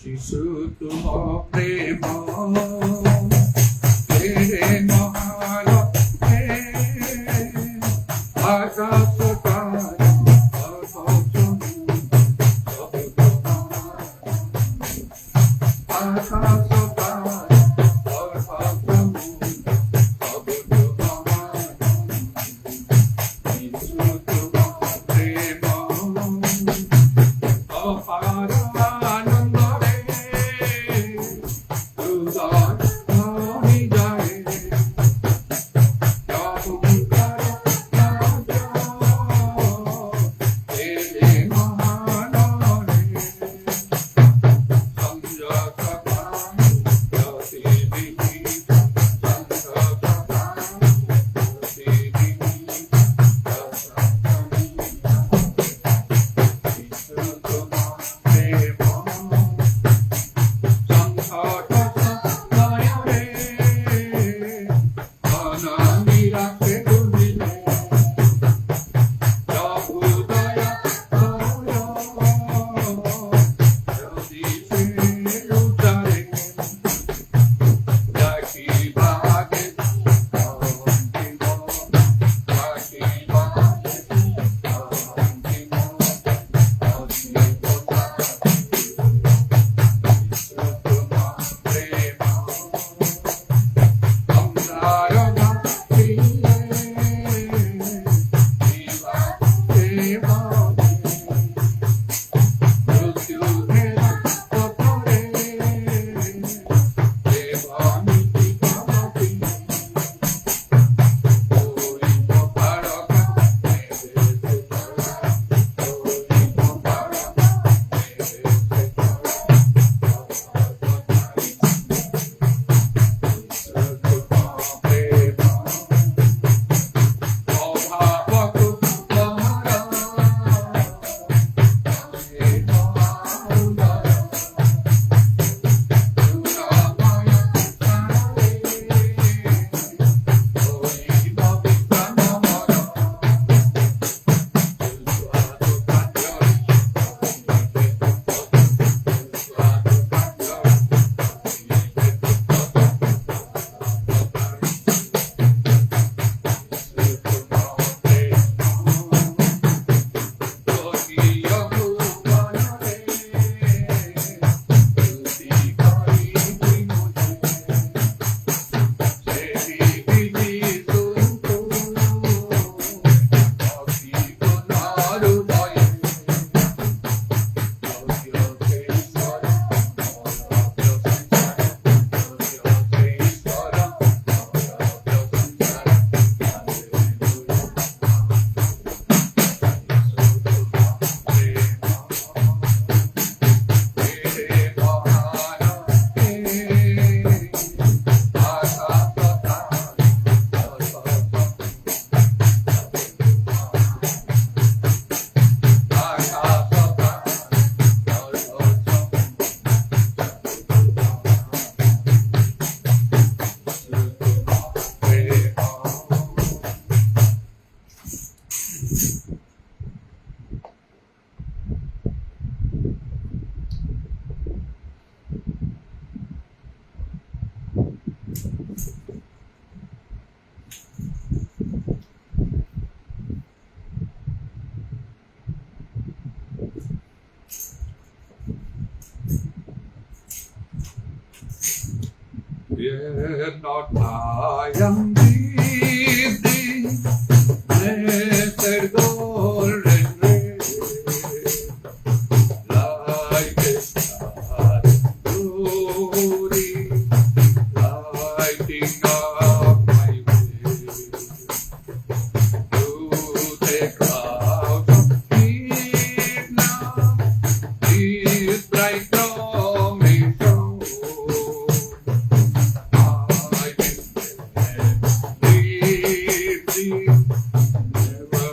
যিশু তুম প্রেম তেরে মহান হে আকাশ তারা আকাশ Fear not, I am breathing, blessed golden ray, like a star glory, lighting up my way. Through the clouds of midnight, His bright promise shows. I can live never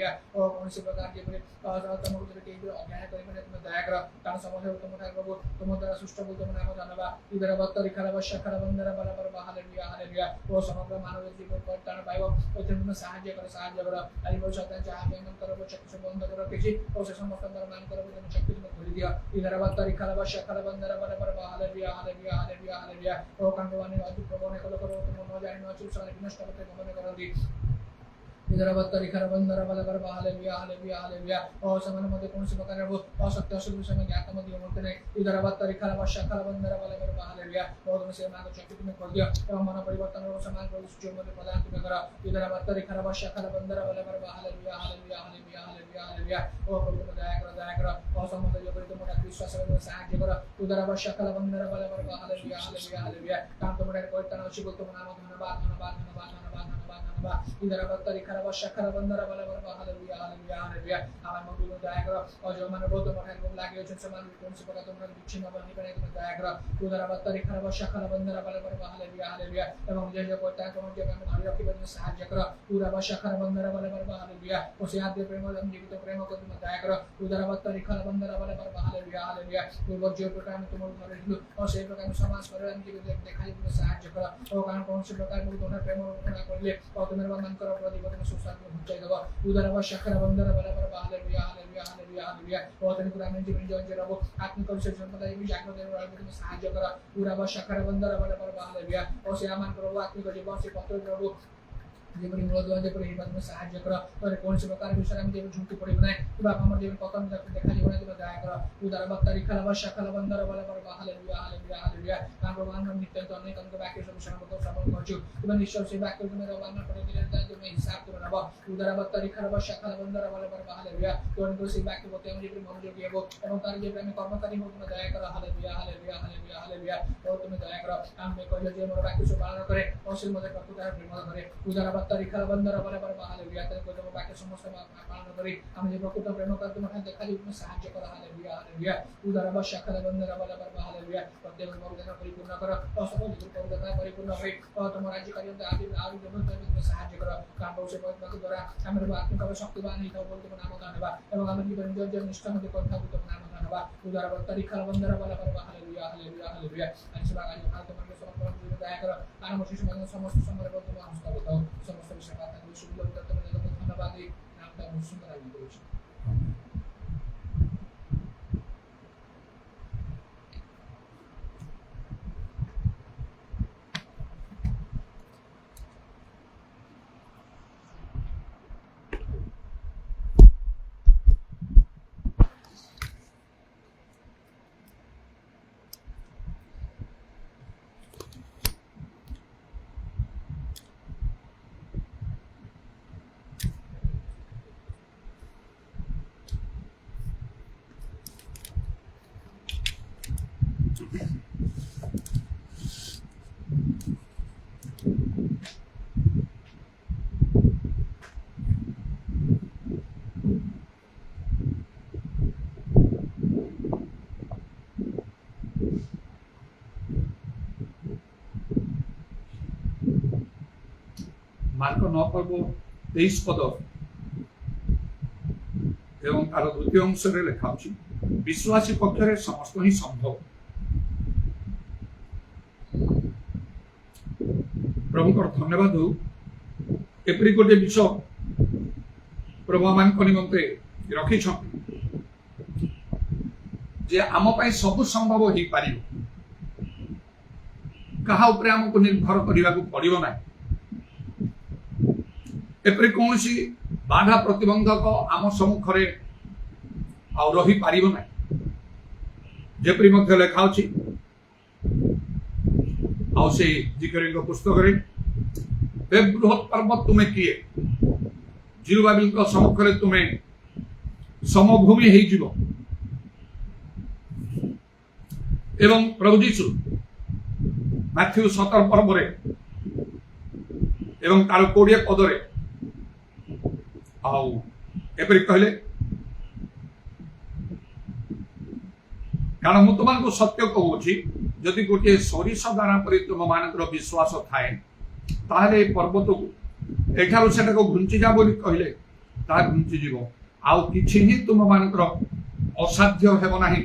hallelujah ଓ କୌଣସି ପ୍ରକାର ଯେପରି ତମକୁ ଯଦି କେହି ଅଜ୍ଞାନ କରିପାରେ ତୁମେ ଦୟା କର କାରଣ ସମସ୍ତେ ତୁମ ଠାରୁ ପ୍ରଭୁ ତୁମ ଦ୍ୱାରା ସୃଷ୍ଟ ବୋଲି ତୁମ ନାମ ଧନ୍ୟବାଦ ଇଦର ବତ୍ତରି ଖାରବ ଶାଖାର ବନ୍ଦର ବଲବର ହାଲେଲୁୟା ହାଲେଲୁୟା ଓ ସମଗ୍ର ମାନବ ଜୀବନ ପରିତ୍ରାଣ ପାଇବ ଏଥିରେ ତୁମେ ସାହାଯ୍ୟ କର ଆଜି ବହୁତ ସଦାନ ଯାହା ବି ଆମଙ୍କର ଚକ୍ଷୁ ବନ୍ଦ କରି ରଖିଛି ଓ ସେ ସମସ୍ତଙ୍କର ମାନଙ୍କର ତୁମେ ଚକ୍ଷୁ ତୁମେ ଖୋଲି ଦିଅ ଇଦର ବତ୍ତରି ଖାରବ ଶାଖାର ବନ୍ଦର ବଲବର ହାଲେଲୁୟା ହାଲେଲୁୟା ହାଲେଲୁୟା ହାଲେଲୁୟା ଓ କାଙ୍ଗମାନେ ଅତି ପ୍ରବଣ କଲ କର ତୁମ ନ ଜାଣି ନ ଅଛି ସେମାନେ ବିନଷ୍ଟ କରତେ ଗମନ କରନ୍ତି इधर बत्तरी खर बंदर बल पर हालेलुया हालेलुया हालेलुया और समान मध्य कौन सी प्रकार वो असत्य अशुभ समय ज्ञात मध्य होते नहीं इधर बत्तरी खर वर्षा खर बंदर बल पर हालेलुया और तुम से मान चक्र तुम्हें खोल दिया एवं मन परिवर्तन और समान प्रभु जो मध्य प्रदान तुम्हें करा इधर बत्तरी खर वर्षा खर बंदर बल पर hallelujah hallelujah hallelujah hallelujah hallelujah और प्रभु तुम दया करो और समस्त जो तुम विश्वास में सहायता करो उधर वर्षा खर बंदर बल पर हालेलुया हालेलुया हालेलुया काम तुम परिवर्तन अशुभ तुम नाम धन्यवाद धन्यवाद धन्यवाद धन्यवाद धन्यवाद धन्यवाद इधर बत्तरी खर वर्षा खर बंदर बल पर हालेलुया हालेलुया हालेलुया हमारे मन को दया करो और जो मन बहुत मन को लागे हो समान कौन से प्रकार तुम विच्छिन्न बनी बने तुम दया करो उधर बत्तरी खर वर्षा खर बंदर बल पर हालेलुया हालेलुया एवं जो जो कोई ताकत जो हम धरि रखि बने सहायता करो पूरा वर्षा खर बंदर बल पर हालेलुया उस आद्य प्रेम हम जीवित प्रेम को तुम दया करो उधर बत्तरी खर बंदर बल पर हालेलुया हालेलुया पूर्व जो प्रकार तुम धरि दिलो और से प्रकार समाज पर हम जीवित दिखाई तुम सहायता करो और कारण कौन से प्रकार में तुम प्रेम पूर्ण करले और तुम मन करो प्रतिपद में सुसार पहुंचाई दो उधर वर्षा खर बंदर बल पर हालेलुया हालेलुया हालेलुया हालेलुया और तेरे पूरा में जीवन जो रहो आत्मिक और से संपदा ये जागृत और तुम सहायता करो पूरा वर्षा खर बंदर बल पर हालेलुया और से आमान करो आत्मिक जीवन से पत्र प्रभु जेपरि मूल द्वार जेपरि हिम्मत में सहायता करो और कौन से प्रकार विषय हम जेपरि झुंकी पड़ी बनाए किबा हमर जेपरि पतन देखा जीवन तुम दया करो उधर बत्तरी खल वर्षा खल बंदर बल पर हालेलुया हालेलुया हालेलुया काम भगवान हम नित्य तो अनेक अंग वाक्य सब शरण को सफल करछु किबा निश्चय से वाक्य तुम रवान पड़े दिले तुम हिसाब तुम रबो उधर बत्तरी खल वर्षा खल बंदर बल पर हालेलुया तो उनको से वाक्य बोते हम जेपरि मनोयोगी हो एवं तार जेपरि हम कर्मचारी हो तुम दया करो हालेलुया हालेलुया हालेलुया हालेलुया और तुम दया करो हम में कहियो जे मोर वाक्य सब पालन करे और से मते प्रकृति प्रेम करे उधर बत्तरी खल बंदर बल पर हालेलुया तेरे को तुम वाक्य समस्त पालन करे हम जे प्रकृति प्रेम कर तुम हाथ देखा तुम सहायता करो हालेलुया हालेलुया उधर वर्षा खल बंदर बल पर हालेलुया प्रत्येक मौलिकता परिपूर्ण करो और सब मौलिकता परिपूर्ण होई और तुम राज्य कार्य आदि आदि तुम सहायता करो काम से बहुत द्वारा हमर आत्मिक शक्तिवान ही तो बोल तुम नाम धन्यवाद एवं हम जीवन जो निष्ठा में करता तुम नाम धन्यवाद उधर बत्तरी खल बंदर बल पर हालेलुया हालेलुया हालेलुया अनसुला आज तुम्हारे समस्त जीवन दया करो आराम से समस्त समय पर तुम हस्तागत हो समस्त विषय बात को शुभ लोग तुम धन्यवाद नाम का सुंदर आदि करो मार्क 9 पर्व 23 पद एवं तार द्वितीय अंश लिखा विश्वासी पक्षरे समस्त ही संभव प्रभु को धन्यवाद हो एपरी गोटे विषय प्रभु मान निमंते रखी जे आम पाई सब संभव हो पार कहा उपरे हमको निर्भर करने को पड़ो ना एपरी कौन सी बाधा प्रतिबंधक आम सम्मुखें आ रही पार ना जेपरी लिखा से पुस्तक बृहत् पर्वत तुम्हें किए जिरुबाबिल सम्मुखें तुम्हें समभूमि हो एवं प्रभु जीशु मैथ्यू 17 पर्व एवं तार 20 पदरे एपरी कहले कारण मु तुमको सत्य कहूँ जदि गोटे सरिष दाना पर तुम मान विश्वास थाए ताहले पर्वत को एठार से घुंची जा बोली कहले ତାହା ଘୁଞ୍ଚିଯିବ, ଆଉ କିଛି ହିଁ ତୁମମାନଙ୍କର ଅସାଧ୍ୟ ହେବ ନାହିଁ।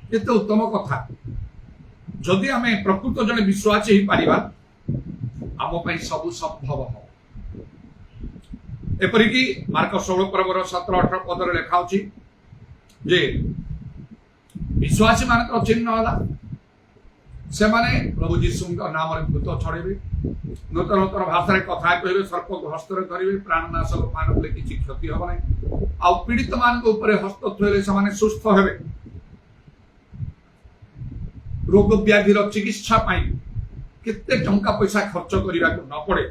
କେତେ ଉତ୍ତମ କଥା! ଯଦି ଆମେ ପ୍ରକୃତ ଜଣେ ବିଶ୍ୱାସୀ ହେଇପାରିବା, ଆମ ପାଇଁ ସବୁ ସମ୍ଭବ ହବ। ଏପରିକି ମାର୍କ 16 ପର୍ବର 17-18 ପଦରେ ଲେଖା ଅଛି ଯେ ବିଶ୍ୱାସୀ ମାନଙ୍କର ଚିହ୍ନ ହେଲା ସେମାନେ ପ୍ରଭୁ ଯୀଶୁଙ୍କ ନାମରେ ଭୂତ ଛଡେଇବେ, ନୂତନ ନୂତନ ଭାଷାରେ କଥା କହିବେ, ସର୍ପକୁ ହସ୍ତରେ ଧରିବେ, ପ୍ରାଣନାଶକ ପାନ କଲେ କିଛି କ୍ଷତି ହେବ ନାହିଁ, ଆଉ ପୀଡ଼ିତ ମାନଙ୍କ ଉପରେ ହସ୍ତ ଥୋଇଲେ ସେମାନେ ସୁସ୍ଥ ହେବେ। ରୋଗ ବ୍ୟାଧିର ଚିକିତ୍ସା ପାଇଁ କେତେ ଟଙ୍କା ପଇସା ଖର୍ଚ୍ଚ କରିବାକୁ ନ ପଡେ,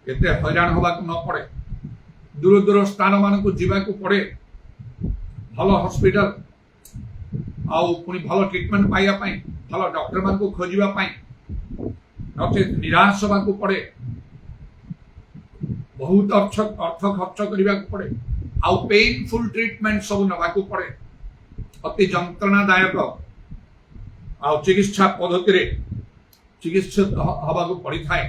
କେତେ ହଇରାଣ ହବାକୁ ନ ପଡେ, ଦୂର ଦୂର ସ୍ଥାନ ମାନଙ୍କୁ ଯିବାକୁ ପଡେ, ଭଲ ହସ୍ପିଟାଲ ଆଉ ପୁଣି ଭଲ ଟ୍ରିଟମେଣ୍ଟ ପାଇବା ପାଇଁ, ଭଲ ଡକ୍ଟର ମାନଙ୍କୁ ଖୋଜିବା ପାଇଁ, ନଚେତ ନିରାଶ ହେବାକୁ ପଡେ, ବହୁତ ଅର୍ଥ ଖର୍ଚ୍ଚ କରିବାକୁ ପଡେ, ଆଉ ପେନଫୁଲ ଟ୍ରିଟମେଣ୍ଟ ସବୁ ନେବାକୁ ପଡେ, ଅତି ଯନ୍ତ୍ରଣାଦାୟକ ଆଉ ଚିକିତ୍ସା ପଦ୍ଧତିରେ ଚିକିତ୍ସିତ ହେବାକୁ ପଡିଥାଏ।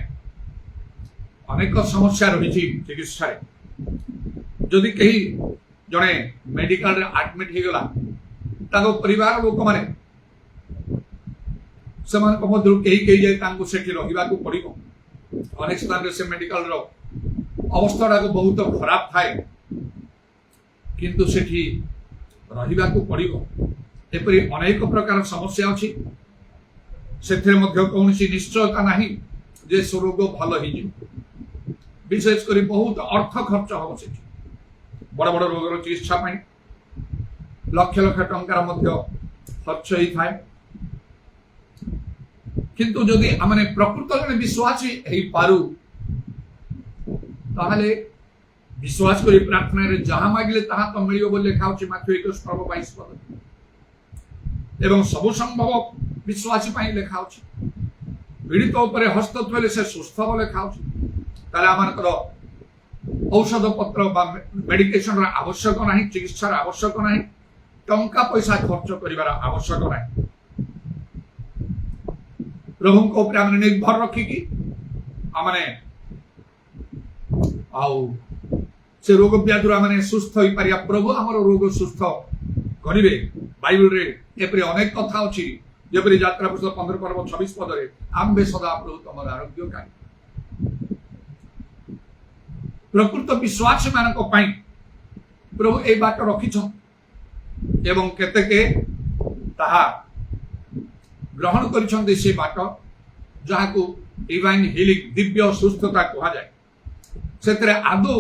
ଅନେକ ସମସ୍ୟା ରହିଛି ଚିକିତ୍ସାରେ। ଯଦି କେହି ଜଣେ ମେଡିକାଲରେ ଆଡମିଟ ହେଇଗଲା, ତାଙ୍କ ପରିବାର ଲୋକମାନେ ସେମାନଙ୍କ ମଧ୍ୟରୁ କେହି କେହି ଯାଇ ତାଙ୍କୁ ସେଠି ରହିବାକୁ ପଡିବ। ଅନେକ ସ୍ଥାନରେ ସେ ମେଡିକାଲର ଅବସ୍ଥାଟାକୁ ବହୁତ ଖରାପ ଥାଏ, କିନ୍ତୁ ସେଠି ରହିବାକୁ ପଡିବ। ଏପରି ଅନେକ ପ୍ରକାର ସମସ୍ୟା ଅଛି, ସେଥିରେ ମଧ୍ୟ କୌଣସି ନିଶ୍ଚୟତା ନାହିଁ ଯେ ସେ ରୋଗ ଭଲ ହେଇଯିବ। ବିଶେଷ କରି ବହୁତ ଅର୍ଥ ଖର୍ଚ୍ଚ ହବ ସେଠି। ବଡ ବଡ ରୋଗର ଚିକିତ୍ସା ପାଇଁ ଲକ୍ଷ ଲକ୍ଷ ଟଙ୍କାର ମଧ୍ୟ ଖର୍ଚ୍ଚ ହେଇଥାଏ। କିନ୍ତୁ ଯଦି ଆମେ ପ୍ରକୃତ ଜଣେ ବିଶ୍ୱାସୀ ହେଇପାରୁ, ତାହେଲେ ବିଶ୍ୱାସ କରି ପ୍ରାର୍ଥନାରେ ଯାହା ମାଗିଲେ ତାହା ତ ମିଳିବ ବୋଲି ଲେଖା ଅଛି ମାଥ୍ୟୁ 21:22 ପଦ। ଏବଂ ସବୁ ସମ୍ଭବ ବିଶ୍ୱାସୀ ପାଇଁ ଲେଖା ଅଛି। ପୀଡ଼ିତ ଉପରେ ହସ୍ତ ଥୋଇଲେ ସେ ସୁସ୍ଥ ହେବ ଲେଖା ଅଛି। ତାହେଲେ ଆମଙ୍କର ଔଷଧ ପତ୍ର ବା ମେଡିକେସନର ଆବଶ୍ୟକ ନାହିଁ, ଚିକିତ୍ସାର ଆବଶ୍ୟକ ନାହିଁ, ଟଙ୍କା ପଇସା ଖର୍ଚ୍ଚ କରିବାର ଆବଶ୍ୟକ ନାହିଁ। ପ୍ରଭୁଙ୍କ ଉପରେ ଆମେ ନିର୍ଭର ରଖିକି ଆମେ ଆଉ ସେ ରୋଗ ବ୍ୟାଧିରୁ ଆମେ ସୁସ୍ଥ ହେଇପାରିବା। ପ୍ରଭୁ ଆମର ରୋଗ ସୁସ୍ଥ କରିବେ। ବାଇବଲରେ ଏପରି ଅନେକ କଥା ଅଛି, ଯେପରି ଯାତ୍ରା ପୁସ୍ତକ 15 ପର୍ବ 26 ପଦରେ ଆମ୍ଭେ ସଦା ପ୍ରଭୁ ତମର ଆରୋଗ୍ୟକାରୀ। ପ୍ରକୃତ ବିଶ୍ୱାସୀ ମାନଙ୍କ ପାଇଁ ପ୍ରଭୁ এই ବାଟ ରଖିଛନ୍ ଏବଂ କେତେକେ ତାହା ଗ୍ରହଣ କରିଛନ୍ତି। ସେ ବାଟ ଯାହାକୁ ଡିଭାଇନ ହିଲିଂ, ଦିବ୍ୟ ସୁସ୍ଥତା କୁହାଯାଏ। ସେଥିରେ ଆଦୌ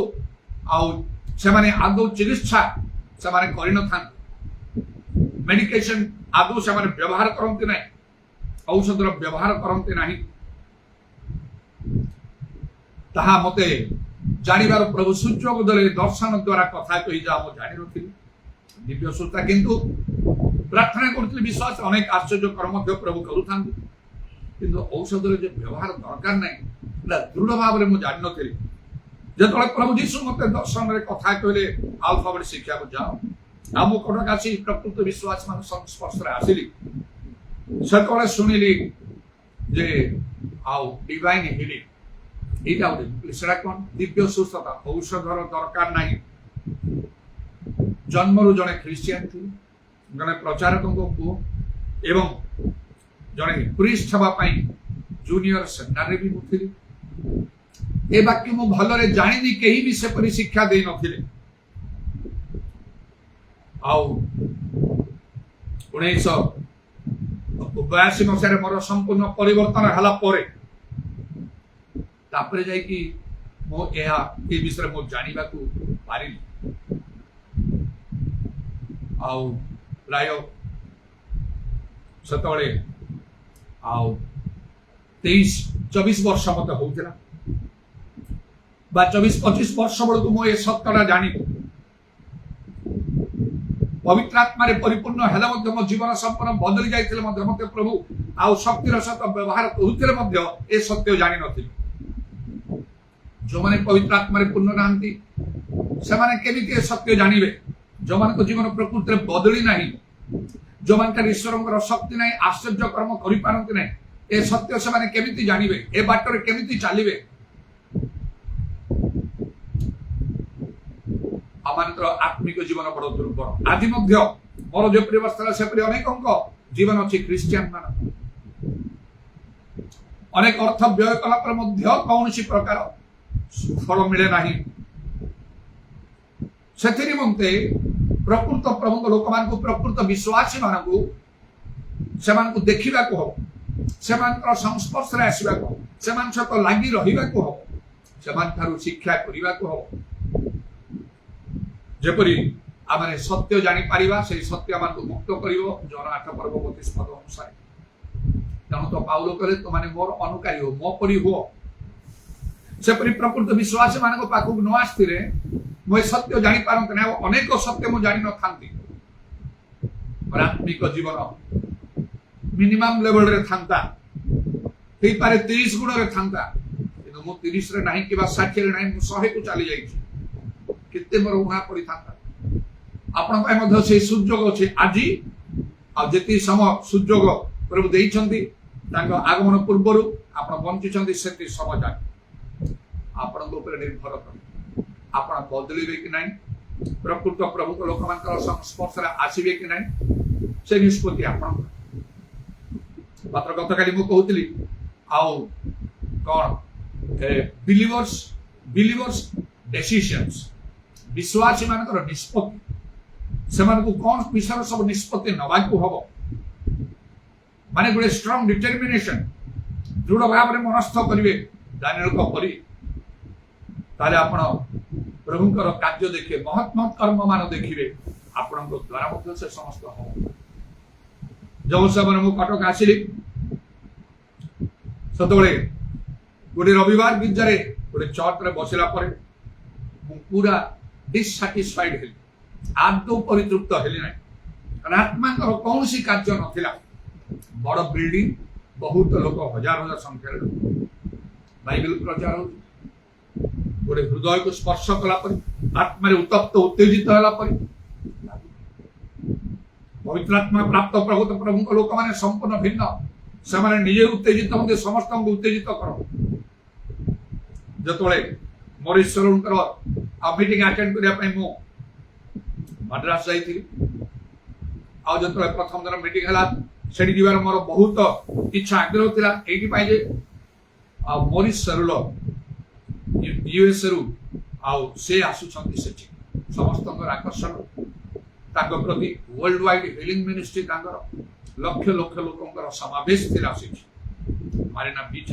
ସେମାନେ ଚିକିତ୍ସା ସେମାନେ କରିନଥାନ୍ତି, ମେଡିକେସନ ଆଦୌ ସେମାନେ ବ୍ୟବହାର କରନ୍ତି ନାହିଁ, ଔଷଧର ବ୍ୟବହାର କରନ୍ତି ନାହିଁ। ତାହା ମତେ ଜାଣିବାର ପ୍ରଭୁ ସୁଯୋଗ ଦେଲେ, ଦର୍ଶନ ଦ୍ୱାରା କଥା କହି ଯାହା ମୁଁ ଜାଣିନଥିଲି ଦିବ୍ୟ ସୁସ୍ଥତା। କିନ୍ତୁ ପ୍ରାର୍ଥନା କରୁଥିଲି, ବିଶ୍ୱାସ ଅନେକ ଆଶ୍ଚର୍ଯ୍ୟକର ମଧ୍ୟ ପ୍ରଭୁ କରୁଥାନ୍ତି, କିନ୍ତୁ ଔଷଧରେ ଯେ ବ୍ୟବହାର ଦରକାର ନାହିଁ ଦୃଢ ଭାବରେ ମୁଁ ଜାଣିନଥିଲି। ଯେତେବେଳେ ପ୍ରଭୁ ଯୀଶୁ ମତେ ଦର୍ଶନରେ କଥା କହିଲେ, ଆଲଫାବେଟ୍ ଶିକ୍ଷାକୁ ଯାଅ, ଆଉ ମୁଁ କଟକ ଆସି ପ୍ରକୃତ ବିଶ୍ୱାସ ମାନଙ୍କ ସଂସ୍ପର୍ଶରେ ଆସିଲି, ସେତେବେଳେ ଶୁଣିଲି ଯେ ଆଉ ଡିଭାଇନ ହିଲିଂ এইটা সেটা কোন দিব্য সুস্থতা, ঔষধর দরকার নাই। জন্মরু জনে খ্রিস্টিয়ান ଥିଲି, ଜଣେ ପ୍ରଚାରକଙ୍କ ପୁଅ ଏବଂ ଜଣେ ପ୍ରିଷ୍ଟ ହେବା ପାଇଁ ଜୁନିୟର ସେମିନାରୀରେ ବି ମୁଁ ଥିଲି। ଏ ବାକ୍ୟ ମୁଁ ଭଲରେ ଜାଣିନି, କେହି ବି ସେପରି ଶିକ୍ଷା ଦେଇ ନଥିଲେ। ଆଉ 1982 ମସିହାରେ ମୋର ସମ୍ପୂର୍ଣ୍ଣ ପରିବର୍ତ୍ତନ ହେଲା ପରେ ତାପରେ ଯାଇକି ମୁଁ ଏ ବିଷୟରେ ମୁଁ ଜାଣିବାକୁ ପାରିଲି। ଆଉ ପ୍ରାୟ ସେତେବେଳେ 23-24 ବର୍ଷ ମତେ ହଉଥିଲା, ବା 24-25 ବର୍ଷ ବେଳକୁ ମୁଁ ଏ ସତ୍ୟଟା ଜାଣିଲି। ପବିତ୍ର ଆତ୍ମାରେ ପରିପୂର୍ଣ୍ଣ ହେଲେ ମଧ୍ୟ ମୋ ଜୀବନ ସମ୍ପୂର୍ଣ୍ଣ ବଦଳି ଯାଇଥିଲେ ମଧ୍ୟ ମତେ ପ୍ରଭୁ ଆଉ ଶକ୍ତିର ସହିତ ବ୍ୟବହାର କରୁଥିଲେ ମଧ୍ୟ ଏ ସତ୍ୟ ଜାଣିନଥିଲି। ଯୋଉମାନେ ପବିତ୍ର ଆତ୍ମାରେ ପୂର୍ଣ୍ଣ ନାହାନ୍ତି ସେମାନେ କେମିତି ଏ ସତ୍ୟ ଜାଣିବେ? ଯୋଉମାନଙ୍କ ଜୀବନ ପ୍ରକୃତିରେ ବଦଳି ନାହିଁ, ଯୋଉମାନଙ୍କର ଈଶ୍ୱରଙ୍କର ଶକ୍ତି ନାହିଁ, ଆଶ୍ଚର୍ଯ୍ୟ କର୍ମ କରିପାରନ୍ତି ନାହିଁ, ଏ ସତ୍ୟ ସେମାନେ କେମିତି ଜାଣିବେ? ଏ ବାଟରେ କେମିତି ଚାଲିବେ? आमानकर आत्मिक जीवन बड़ दुर्बल आज मोर जो अवस्था सेपरी अनेक जीवन अच्छी क्रिश्चियन मान अनेक अर्थ व्यय कला कौन प्रकार सुफल मिले ना से निमंते प्रकृत प्रभु लोक मान प्रकृत विश्वासी मान से देखा हम से संस्पर्श आसवा से सहित लगी रहा हम से शिक्षा करने को हम जपरी आम सत्य जापर से सत्य आम मुक्त कर जन 8 पर्व 32 पद अनुसार तेणु तो पाउल कहे तुमने मोर अनुकारी हो मो परी हो सेपरी प्रकृत विश्वासी मान पाखक न आसते मुझे सत्य जापारती ना अनेक सत्य मुझे जान न था आत्मिक जीवन मिनिमम लेवल रे था 30 गुण रे था मु 30 रे नहीं कि 60 रे नहीं 100 को चली जाइए केते मोर उणा पड़ी था आपण से सुजोग अच्छे आज आती समय सुजोग प्रभु देइछंती आगमन पूर्वर आप बंची से समय जाए आपण निर्भर कर आप बदलिए कि ना प्रकृत प्रभु लोक मान संस्पर्श आसवे कि ना से निष्पत्ति आपण मात्र गत काली मु कहूली आउ कौन बिलीवर्स डिसीजंस विश्वासी मान निष्पत्ति से कौन विषय सब निष्पत्ति नवाक हम माने गोटे स्ट्रांग डिटरमिनेशन दृढ़ भाव में मनस्थ करेंगे दानिएल परी ताले आपण प्रभुंकर कार्य देखिए महत् महत् कर्म मान देखिए आपण द्वारा से समस्त हम जो समय मु कटक आसिली से गोटे रविवार गिरजार गोटे चर्च बसला पूरा डिससाटिस्फाइड हेली आदौ परितृप्त हेली ना आत्मा कौन सी कार्य नाला बड़ बिल्डिंग बहुत लोग हजार हजार संख्या बाइबल प्रचार हो गोटे हृदय को स्पर्श कला आत्मा उत्तप्त उत्तेजित है पवित्र आत्मा प्राप्त प्रभु लोक मैंने संपूर्ण भिन्न से निजे उत्तेजित होंगे समस्त उत्तेजित कर जो मोरेश्वर मीटिंग अटेंड करने मद्रास जाइए जो प्रथम दिन मीटिंग है से जीवार मोर बहुत इच्छा आग्रह था ये मोरेश्वर यूएस रु से आसुंच समस्त आकर्षण प्रति वर्ल्ड वाइड हिलिंग मिनिस्ट्री लक्ष लक्ष लोक समावेश मारिना बीच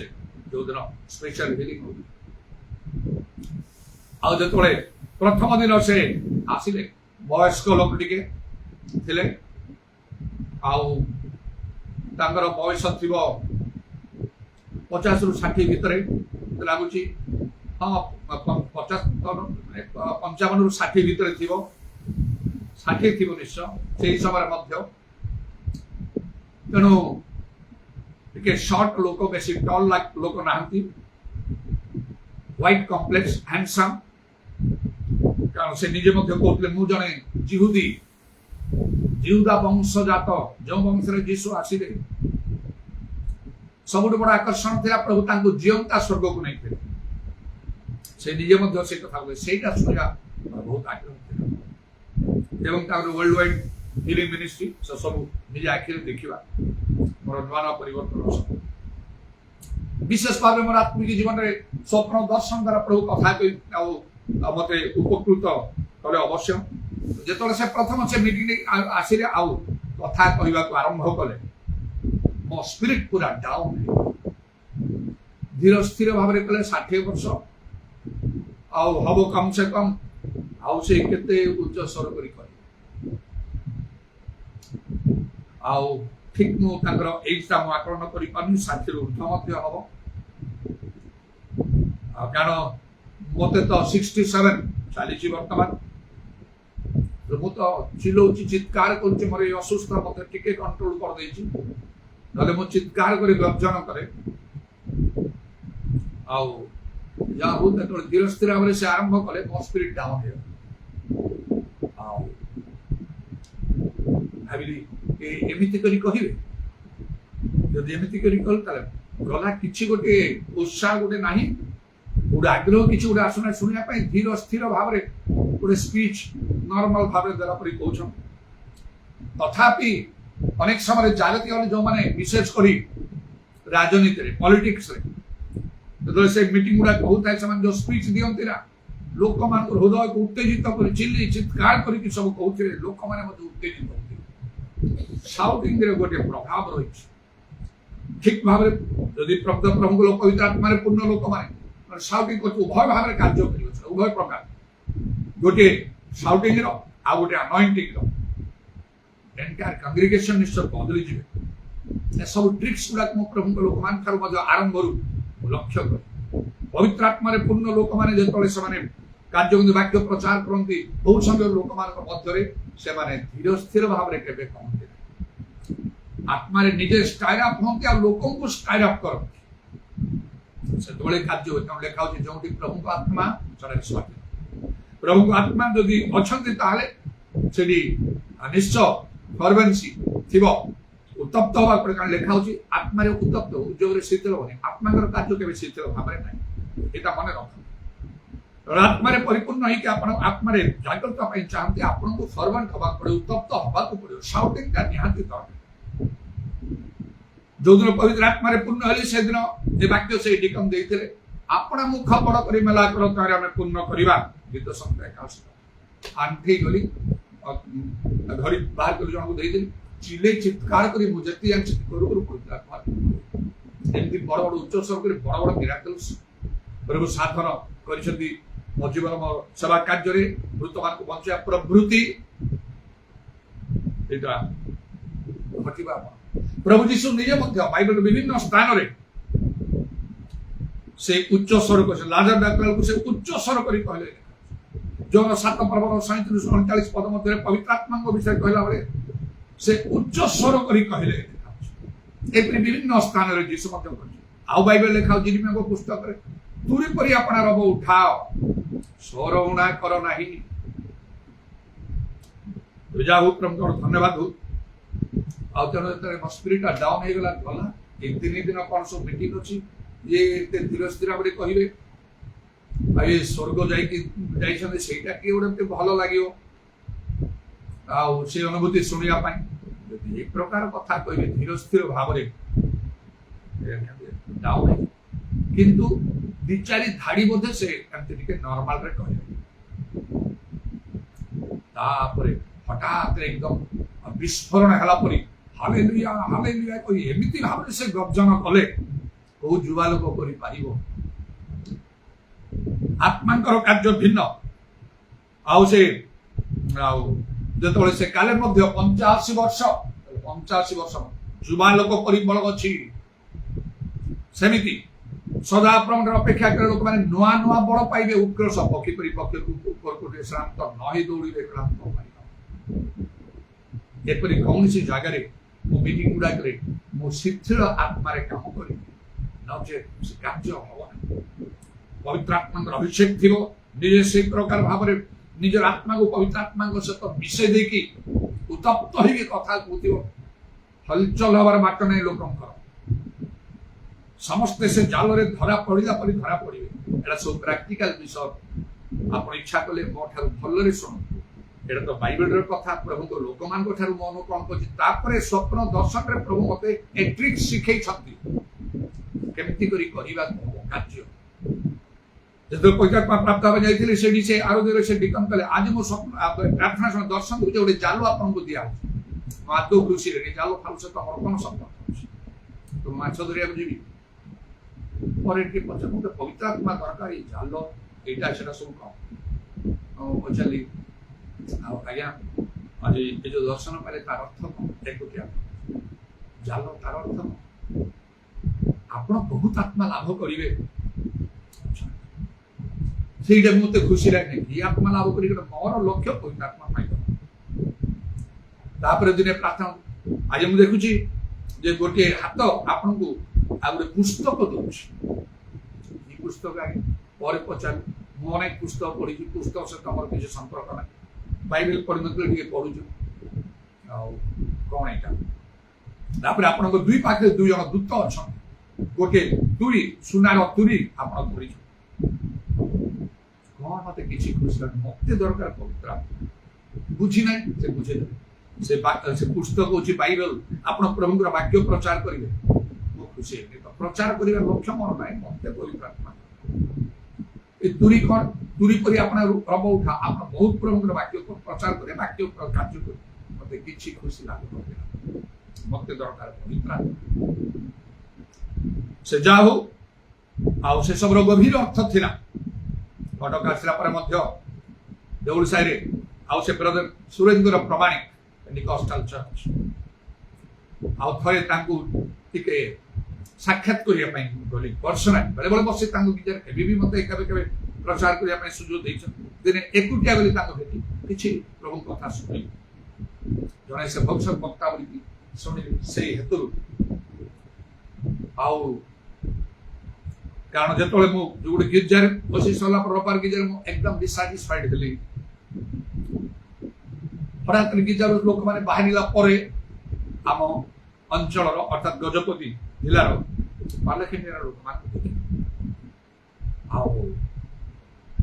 जो दिन स्पेशल हिलिंग जो प्रथम दिन से आसिले वयस्क लोक टिके बयस थी 50 रु 60 भितर लगुच हाँ 55 रु 60 भितर थी 60 थी निश्चय से समय तेणु टे शॉर्ट लोक बेसी टल लोक ना व्हाइट कॉम्प्लेक्स हैंडसम कारण से निजे कहते मु जने जिहुदा वंशजात जो वंश जीशु आसिले सबुठ बड़ आकर्षण था प्रभु तांको जीवंता स्वर्ग को नहीं से निजे से कथा सेटा सुनिया बहुत आग्रह वर्ल्ड वाइड हिलिंग मिनिस्ट्री से सब निजे आखिर देखा मोर नुआ परिवर्तन विशेष भाव मोर आत्मिक जीवन में स्वप्न दर्शन द्वारा प्रभु कथा मत उपकृत कले अवश्य जो से प्रथम से मीटिंग आसिले आउ कथा कहवा आरंभ कले मो स्पिरिट पूरा डाउन धीर स्थिर भाव में कले 60 वर्ष हम कम से कम आउ से केते उच्च स्वर करी ठीक मुझा आकलन कर 60 ऊर्ध हम कारण मत तो 67 चली बर्तमान मु तो चिल्लाऊँ चित्कार कर मोर असुस्थ मत टे कंट्रोल कर मु चित्कार कर गर्जन करे धीर स्थिर भाव से आरंभ कले मो स्पिरिट डाउन भाविली एमती कहे जदि एमती गला कि गोटे उत्साह गोटे ना गोटे आग्रह किसी गोटे आसना शुणा धीर स्थिर भाव गोटे स्पीच नॉर्मल भाव देला परी कहउछन तथापि अनेक समय जागती वाले जो माने विशेष करी राजनीति रे पॉलिटिक्स रे तो से मीटिंग गुडा कहता है समान जो स्पीच दियंती ना लोक मान हृदय को उत्तेजित कर चिल्ली चित्कार करी सब कहते लोक माने मत उत्तेजित होते शाउटिंग रे गोटे प्रभाव रही ठीक भाव यदि प्रभु प्रभु लोक पवित्र आत्मा रे पूर्ण लोक माने शाउटिंग को उभय भाव रे कार्य करियो उभय प्रकार गोटे शाउटिंग रो आ गोटे अनॉइंटिंग रो एंटायर कांग्रेगेशन निश्चय बदली जिवे ए सब ट्रिक्स गुडा को प्रभु लोक मान थार मज आरंभ रु लक्ष्य कर पवित्र आत्मा रे पूर्ण लोक माने जेतले से माने कार्य वाक्य प्रचार करती बहुत संख्य लोक मान मध्य से माने धीर स्थिर भाव रे केबे कहते आत्मा रे निजे स्टाइल अप होंते आ लोकों को स्टाइल अप करते से तोले कार्य होता लेखा होची जोंटी प्रभु को आत्मा सरे स्वाति प्रभु को आत्मा यदि अछंती ताले सेडी निश्चय फर्वेंसी थिबो उत्तप्त होगा कारण लेखा होची आत्मा रे उत्तप्त उद्योग रे शीतल होने आत्मा कर कार्य केबे शीतल भाव रे नाही एटा मने रख आत्मा रे परिपूर्ण है कि आपण आत्मा रे जागृत पई चाहते आपण को सर्वेंट हवा पड़े उत्तप्त हवा को पड़े शाउटिंग का निहाती तो जो दिन पवित्र आत्मा रे पूर्ण हली से दिन ए वाक्य से डिकम देथिले आपण मुख बड़ करी मेला करो तारे हम पूर्ण करबा गीत संग एकाउस आंठी गली घड़ी बाहर कर जण को देई दिली चिले चित्कार करी मुजती अंश करू करू पवित्र आत्मा एमती बड़ बड़ उच्च स्वर करी बड़ बड़ मिराकल्स प्रभु साधन करिसथि मो जीवन मो सेवा कार्य रे मृतमान को बंचा प्रवृत्ति एटा घटिबा प्रभु यीशु निजे मध्य बाइबल विभिन्न स्थान रे से उच्च स्वर को लाजर डाकल को से उच्च स्वर करी कहले जो 7 पर्व 37 39 पद मध्य पवित्र आत्मा को विषय कहला बले से उच्च स्वर करी कहले ए विभिन्न स्थान रे यीशु मध्य कहले आ बाइबल लिखाओ जिरिमिया को पुस्तक रे तुरी परी अपना रब उठाओ स्वर उणा करो नाही जाहु प्रभु धन्यवाद हो आ तेरे स्पिरिट डाउन हे गला गला एक दिन कौन सब मीटिंग अछि ये धीरे स्थिर भाव कहे भाई स्वर्ग जाइछन सेटा कि गोटे भल लागियो आ से अनुभूति सुनिया पाई एक प्रकार कथा कहे धीरे स्थिर भाव डाउन किंतु दि चारि धाड़ी बोधे से एमती टिके नॉर्मल रे कहे तापरे हठात एकदम विस्फोरण हला परी हालेलुया हालेलुया कोई एमिति भाबरे से गर्जन कले को जुवा लोक करि पारिबो आत्मांकर कार्य भिन्न आउ से आउ जतले से काले मध्य 85 वर्ष जुवा लोक परिबल अछि सेमिति सदा प्रमंडर अपेक्षा करे लोक माने नुआ नुआ बड़ पाइबे उत्कर्ष पक्षी परि पक्ष ऊपर को श्रांत नहि दौड़ीबे क्लांत पाइबे एपरि कौनसी जगह रे मो मीटिंग गुडा करे मो शिथिल आत्मा रे काम करी नजे से कार्य होवा पवित्र आत्मा अभिषेक थिबो निजे से प्रकार भाव रे निजर आत्मा को पवित्र आत्मा को सहित मिसे देकी उत्तप्त होई कथा कहथिबो हलचल हबार बाट नै लोकंकर समस्त से जाल रे धरा पड़िला परि धरा पड़िबे एला सब प्रैक्टिकल विषय आपण इच्छा कले मो ठार भल रे सुन एटा तो बाइबल रे कथा प्रभु को लोक मान को ठार मन कोन को तापरे स्वप्न दर्शन रे प्रभु मते ए ट्रिक सिखै छथि केमति करी करिबा कार्य जदो पवित्र प्राप्त हो जाइथिले सेडी से आरो देरे से डिकम कले आज मो स्वप्न प्रार्थना समय दर्शन को जे जालो आपन को दिया मातो खुशी रे जालो फालस तो हमर कोन स्वप्न तो माछ धरिया जीवी और के पछ मते पवित्र आत्मा दरकार जालो एटा सेटा सब काम ओ चली आज्ञा आज ये जो दर्शन पाले तार अर्थ देखो क्या जालो तार अर्थ आपण बहुत आत्मा लाभ करिवे सेटा मते खुशी लागे कि आत्मा लाभ करी मोर लक्ष्य पवित्र आत्मा पाइबो तापर दिने प्रार्थना आज हम देखुची जे गोटे हाथ आपन को आ गोटे पुस्तक दोछि ई पुस्तक आगे पर पचार मो अनेक पुस्तक पढ़ी पुस्तक से तमर किछ संपर्क ना बाइबल पढ़ी मतलब के पढुछु आ कोन एटा तापर आपन को दुई पाखे दुई जन दूत अछन गोटे तुरी सुनार तुरी आपन धरि कोन कौन मत किसी खुश मत दरकार पवित्र बुझी ना से बुझे से पुस्तक हूँ बाइबल आप प्रभु वाक्य प्रचार करेंगे मो खुशी तो प्रचार करने लक्ष्य मोर ना मत पवित्र आत्मा दूरी कौन दूरी कर रब उठा आप बहुत प्रभु वाक्य को प्रचार करें वाक्य कार्य कर मत किसी खुशी लगे मत दरकार पवित्र से जा हो आउ से सब गभीर अर्थ थिला कटक आसला पर मध्य देउल साइरे आउ से ब्रदर सुरेंद्र प्रमाणिक पेंटिकॉस्टल चर्च आउ थरे तांकु टिके साक्षात करिया पई गली पर्सनल बेले बेले बसे तांकु गिजर केबे भी मते केबे केबे प्रचार करिया पई सुजोग दैछ दिने एकुटिया गली तांकु भेटी किछि प्रभु कथा सुनि जने से भविष्य वक्ता बोली सुनि से हेतु आउ कारण जो गोटे गिरजार बसी सरला रबार गिरजार एकदम डिसैटिस्फाइड थी हठात गिरजार लोक मैंने बाहर आम अंचल अर्थात गजपति जिलार बालेखंडी लोक मैंने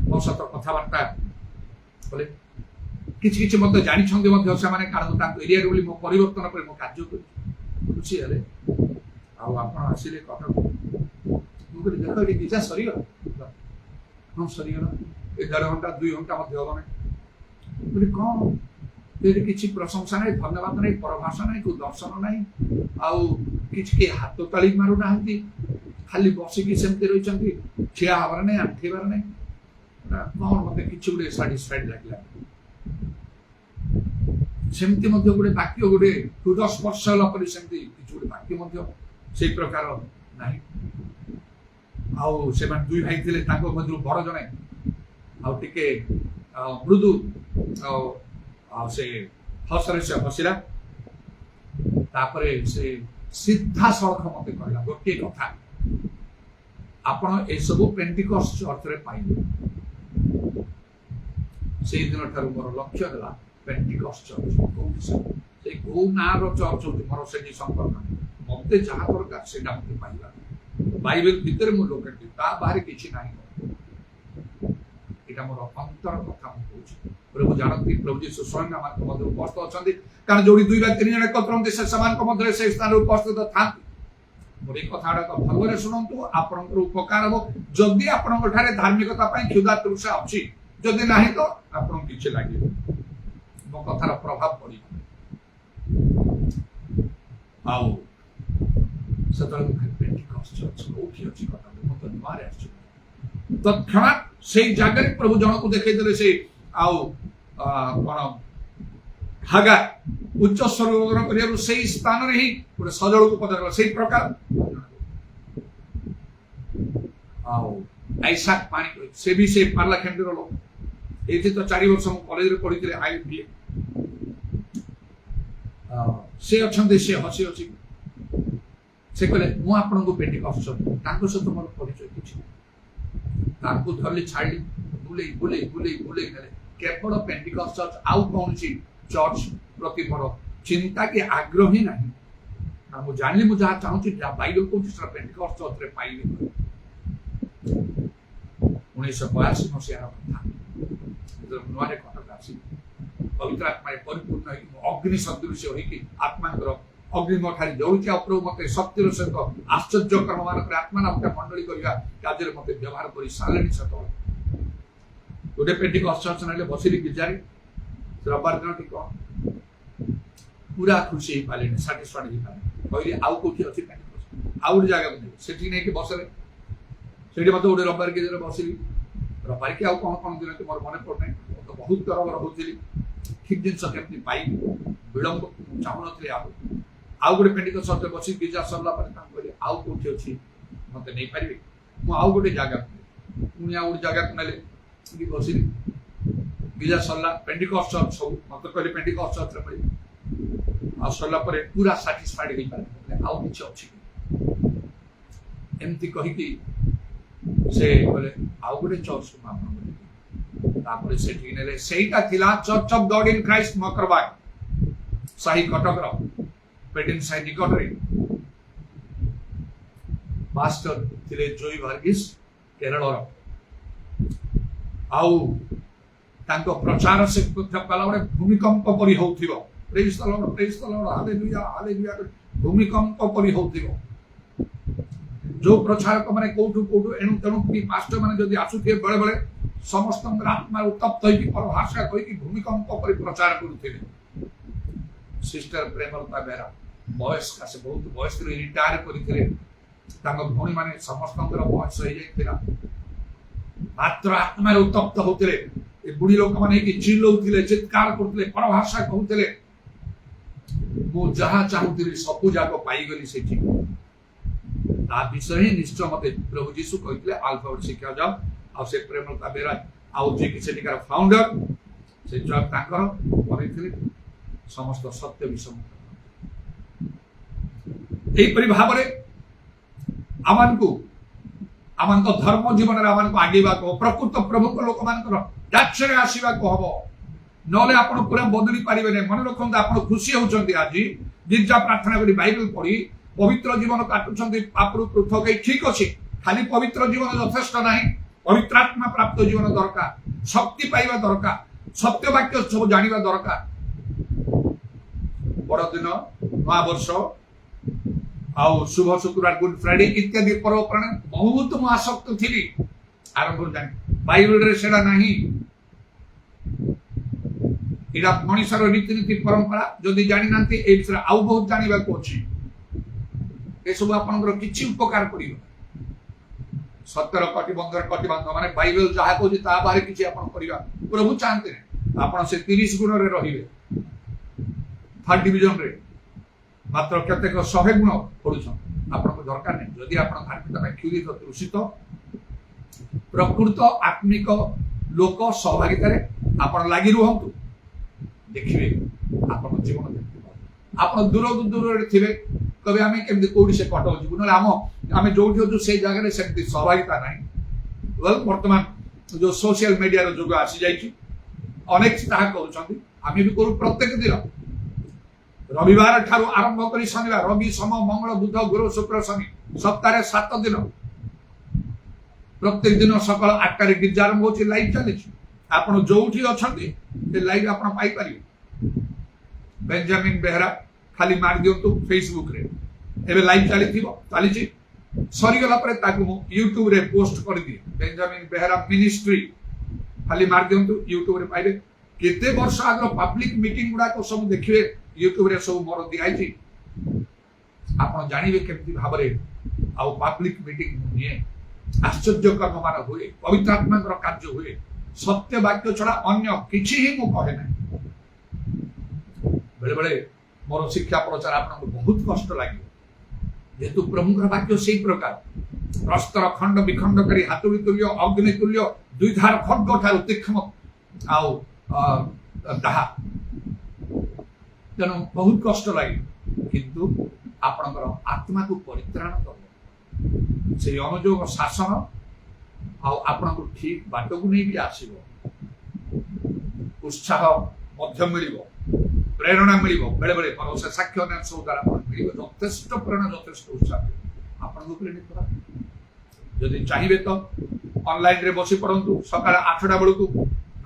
मो सहित कथबार्ता बोले कि मत जानी कारण एरिया मो परिवर्तन पर कार्य कर खुशी हेले आसिले कटक देख ये गिजा सरीगला हाँ सरीगला 1.5 घंटा 2 घंटा हम बोले कौन ये किसी प्रशंसा नहीं धन्यवाद नहीं परभाषा नहीं कोई दर्शन नहीं आउ कि हाथ ताली मारू ना खाली बसिकी सेमती रही ठिया हबार नहीं आंठेबार नहीं कौन मत कि गोटे साटिस्फाइड लगे सेमती गोटे वाक्य गोटे हृदय स्पर्श होगा सेमती गोटे वाक्य से प्रकार नहीं आउ से दुई भाई थे मध्य बड़ जड़े आके मृदु से हसरे से हसिला से सीधा सड़क मत कहला गोटे कथा आपण ए सब पेंटिकॉस्ट चर्च रे पाइबे से दिन ठार मोर लक्ष्य है पेंटिकॉस्ट चर्च से कौ ना चर्च हो मोर से संपर्क मत जहाँ दरकार से पाइबा बाइबल भीतर मु लोकेट बाहर किसी ना यहाँ मोर अंतर कथा मुझे प्रभु जानती प्रभु जी स्वयं मध्य उपस्थित अच्छा कारण जो 2 ବା 3 जन एकत्र से मध्य से स्थान उपस्थित था मोर कथा भलरे शुणु आपण उपकार हम जदि आपण धार्मिकता क्षुधा तृषा अच्छी जदि ना तो आपन किसी लगे मो कथार प्रभाव पड़ तत्क्षणात से जगह प्रभु जन को देखा से हागा उच्च स्वर कर स्थान रे ही गोटे सजल को पदार से प्रकार आईसाक पानी से भी से पार्लाखेंडर लोक ये तो 4 वर्ष कॉलेज रे पढ़ी आईबीए से अच्छा से हसी हसी से कहले मु आपन को पेंटिकॉस्ट सहित मोर परिचय किछि धरली छाड़ी बुले बुले बुले बुले केवल पेंटिकॉस्ट चर्च आउ कौन चर्च प्रति मोर चिंता के आग्रह ही नहीं मुझे जानी मुझे जहाँ चाहूँ बाइबल कौन पेंटिकॉस्ट चर्च रे पाइबे 1982 मसीहार कथा नुआ कटक आसी पवित्र आत्मा परिपूर्ण अग्नि सदृश होगी आत्मा अग्नि ठारे जलुचा प्रभु मत शक्तिर सहित आश्चर्य कर्म मान आत्मा मत मंडली करने कार्य मत व्यवहार कर सारे सत गोटे पेंटिकॉस्ट चर्च ना बसिली गिरजारे रविवार दिन टी कौन पूरा खुशी हो पारे साटिस्फाइड हो पारे कहली आउ कौटी अच्छी पेंटिकॉस्ट आउ गोटे जगह नहीं नहीं बसरे से मत गोटे रविवार गिरजारे बसिली रविवार की आउ कौन कौन दिन मोर मन पड़ना तो बहुत तरह रोली ठीक जिन केमती पाई विलंब चाहून आउ गोटे पेंटिकॉस्ट चर्च बस गिरजा सरला कहली आउ कौटी अच्छी मत नहीं पारे मुझे आउ गोटे जगह पुणी आउ गोटे जगह ना बसिली गिरजा सरला पेंटिकॉस्ट चर्च सब मत कहली पेंटिकॉस्ट चर्च रे आ सरला परे पूरा सैटिस्फाइड हो पारे आउ किछि अछि एमती कहि से कहले आउ गोटे चर्च को आपन तापर से ठीक नेले सेटा थिला church of God in Christ Makarbag साही कटक रो पेटिन साही निकट रे मास्टर थिले जोई वर्गीस केरल रो आउ तांको प्रचार से कला बड़े भूमिकंप परि होउथिबो praise the Lord hallelujah hallelujah भूमिकंप परि होउथिबो जो प्रचारक माने कोठु कोठु एनु तनु की पास्टर माने जदी आसुथे बळे बळे समस्त आत्मा उत्तप्त होई की परभाषा होई की भूमिकंप परि प्रचार करूथिबे सिस्टर प्रेमलता बेरा बॉयस का से बहुत बॉयस रे रिटायर करिथिले तांको भौणी माने समस्त बॉयस होई जाइथिला मात्र आत्मा उत्तप्त होतिले ए बुढ़ी लोक माने की चिल्लौथिले चित्कार करथिले परभाषा कहउथिले मो जहा चाहुथिले सब जाको पाई गली सेठी ता विषय निश्चय मते प्रभु यीशु कहथिले अल्फा और शिक्षा जाओ आ से प्रेमलता बेरा आउ जे कि सेटिकार फाउंडर से जब ताकर करिथिले समस्त सत्य विषय एई परि भाबरे आमानकु आमानक धर्म जीवन रे आमानकु आगेबा को प्रकृत प्रभु को लोक मानकर डाचरे आसीबा को हबो नले आपण पूरा बदली पारिबे नै मन रखन आपण खुशी होचंती आजी गिरजा प्रार्थना करी बाइबल पढ़ी पवित्र जीवन काटुचंती पापरु पृथक ठीक अछि खाली पवित्र जीवन यथेष्ट नाही पवित्र आत्मा प्राप्त जीवन दरकार शक्ति पाइबा दरकार सत्य वाक्य सब जानिबा दरकार बड़ दिन नवा वर्ष आउ शुभ शुक्रवार गुड फ्राइडे इत्यादि पर्व प्राण बहुत मु आसक्त थी आरंभ जानी बाइबल रे सेडा नाही इरा मनुष्यर रीतिनीति परंपरा जदि जानि नांती ए विषय आउ बहुत जानिबा को अछि ए सब आपनकर किछि उपकार करियो सत्यर कटिबंधर कटिबंध माने बाइबल जहा को ता बाहर किछि आपन करिया प्रभु चाहते आपन से 30 गुण रे रहिबे थर्ड डिवीजन रे मात्र केतेक 100 गुण पढुछन आपन को दरकार नै जदि आपन धार्मिकता में क्षुरित तृषित प्रकृत आत्मिक लोक सहभागिता रे आपन लागि रहंतु देखिबे आपन जीवन देखिबे आपन दूर दूर रे थिबे कबे आमे केमदि कोडी से कटो जीव न आमे जोठी जो से जगह रे सेमति सहभागिता नै वेल वर्तमान जो सोशल मीडिया रो जुग आसी जाईची अनेक ताहा कहउछंती आमे भी करू प्रत्येक दिन रविवार ठारू आरंभ करी शनिवार रवि सोम मंगल बुध गुरु शुक्र शनि सप्ताह 7 दिन प्रत्येक दिन सकाळ 8 रे गिरजा आरंभ होची लाइव चली आपण जोठी अछंती ए लाइव आपण पाई परियो बेंजामिन बेहरा खाली मार दियंतु फेसबुक रे एबे लाइव चली थिबो चली छी सरी गला परे ताकू यूट्यूब रे पोस्ट कर दिए बेंजामिन बेहरा मिनिस्ट्री खाली मार दियंतु यूट्यूब रे पाइबे केते वर्ष आगर पब्लिक मीटिंग गुडा को सब देखिबे यूट्यूब रे सब मोर दियाई छी आपण जानिबे केमति भाबरे आ पब्लिक मीटिंग निये आश्चर्य कर्म मान हुए पवित्र आत्मा कार्य हुए सत्य वाक्य छड़ा अन्य किछि ही मु कहे ना बेले बेले मोर शिक्षा प्रचार आपन बहुत कष्ट लागि जेतु प्रमुख वाक्य सेही प्रकार प्रस्तर खंड विखंड करी हातुड़ी तुल्य अग्नि तुल्य दुई धार खड्ग ठारू तीक्ष्ण आउ दाहा तेणु बहुत कष्ट लगे किंतु आपणकर आत्मा को परित्राण कर से अनुयोग शासन आपण को ठीक बाट को नहीं भी आसीबो उत्साह मध्य मिलिबो प्रेरणा मिलिबो बेले बेले परसे साक्ष्य ने सब द्वारा मिलिबो यथेष्ट प्रेरणा यथेष्ट उत्साह आपण को प्रेरित करा जदि चाहिए तो ऑनलाइन रे बसी पड़ंतु सकाळ 8टा बेलू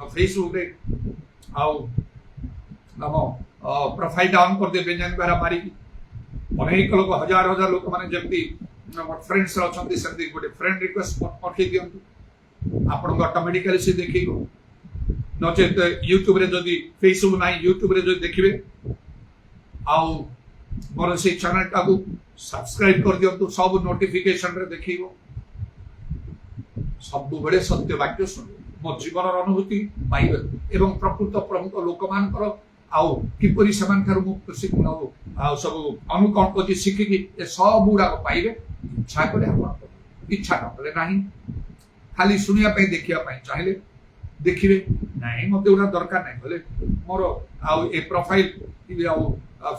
फेसबुक रे आउ नमो प्रोफाइल ऑन कर दे बेंजामिन बेहरा मारी अनेक लोग हजार हजार लोक माने जेमती फ्रेंड्स अछंती सेमती गोटे फ्रेंड रिक्वेस्ट पठे दियंतु आपण ऑटोमेटिकली से देखिबो नचेत यूट्यूब रे जदी फेसबुक नाही यूट्यूब रे जदी देखिबे आउ मोर से चैनल का को सब्सक्राइब कर दियंतु सब नोटिफिकेशन रे देखिबो सब बड़े सत्य वाक्य सुन मो जीवन अनुभूति पाइबे एवं प्रकृत प्रमुख लोक मानकर आउ किपरि समान थारु मुक्त शिखुन आउ सब अनुकंप जे शिखि कि ए सब गुडा को पाइबे इच्छा करे आपण इच्छा करे नाही खाली सुनिया पे देखिया पे चाहिले देखिबे नाही मते उडा दरकार नाही बोले मोर आउ ए प्रोफाइल आउ